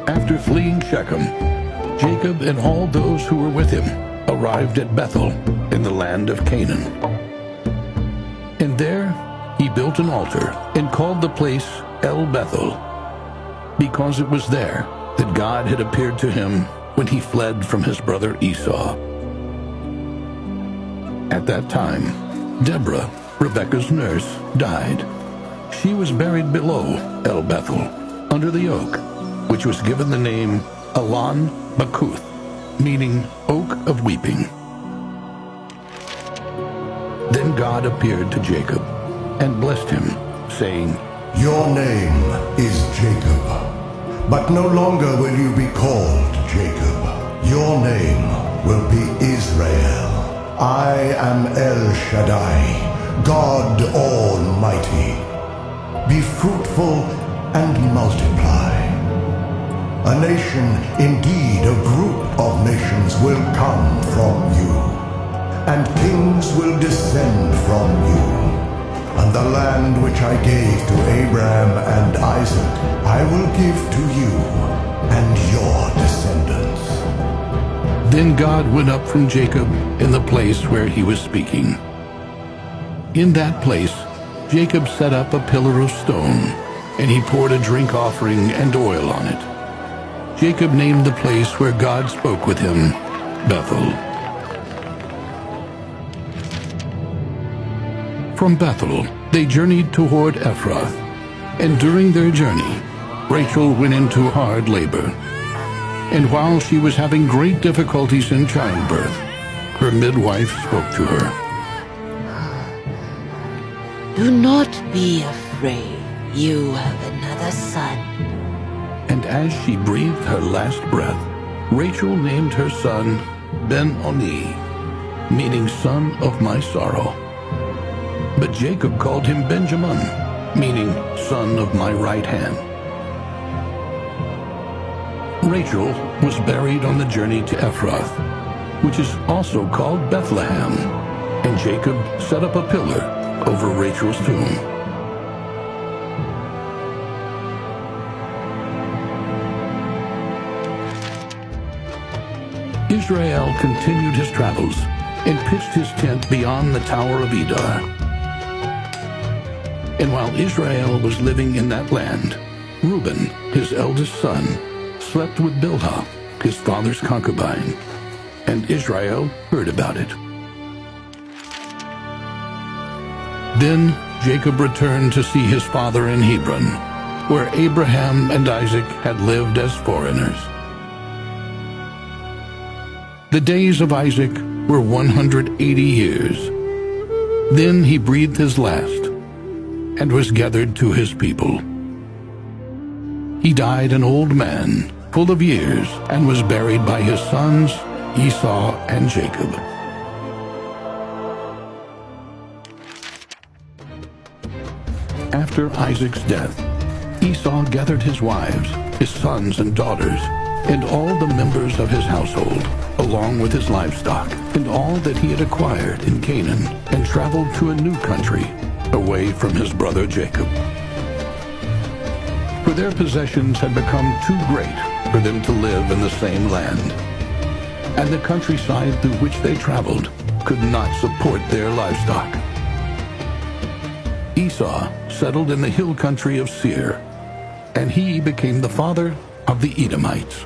After fleeing Shechem, Jacob and all those who were with him arrived at Bethel in the land of Canaan. And there he built an altar and called the place El Bethel, because it was there that God had appeared to him when he fled from his brother Esau. At that time, Deborah, Rebekah's nurse, died. She was buried below El Bethel, under the oak, which was given the name Allon Bakuth, meaning Oak of Weeping. Then God appeared to Jacob and blessed him, saying, "Your name is Jacob, but no longer will you be called Jacob. Your name will be Israel. I am El Shaddai, God Almighty. Be fruitful and multiply. A nation, indeed a group of nations, will come from you, and kings will descend from you. And the land which I gave to Abraham and Isaac, I will give to you and your descendants." Then God went up from Jacob in the place where he was speaking. In that place, Jacob set up a pillar of stone, and he poured a drink offering and oil on it. Jacob named the place where God spoke with him Bethel. From Bethel, they journeyed toward Ephrath, and during their journey, Rachel went into hard labor. And while she was having great difficulties in childbirth, her midwife spoke to her. "Do not be afraid. You have another son." And as she breathed her last breath, Rachel named her son Ben-Oni, meaning son of my sorrow. But Jacob called him Benjamin, meaning son of my right hand. Rachel was buried on the journey to Ephrath, which is also called Bethlehem, and Jacob set up a pillar over Rachel's tomb. Israel continued his travels and pitched his tent beyond the Tower of Edar. And while Israel was living in that land, Reuben, his eldest son, slept with Bilhah, his father's concubine, and Israel heard about it. Then Jacob returned to see his father in Hebron, where Abraham and Isaac had lived as foreigners. The days of Isaac were 180 years. Then he breathed his last and was gathered to his people. He died an old man, full of years, and was buried by his sons Esau and Jacob. After Isaac's death, Esau gathered his wives, his sons and daughters, and all the members of his household, along with his livestock, and all that he had acquired in Canaan, and traveled to a new country, away from his brother Jacob. For their possessions had become too great for them to live in the same land, and the countryside through which they traveled could not support their livestock. Esau settled in the hill country of Seir, and he became the father of the Edomites.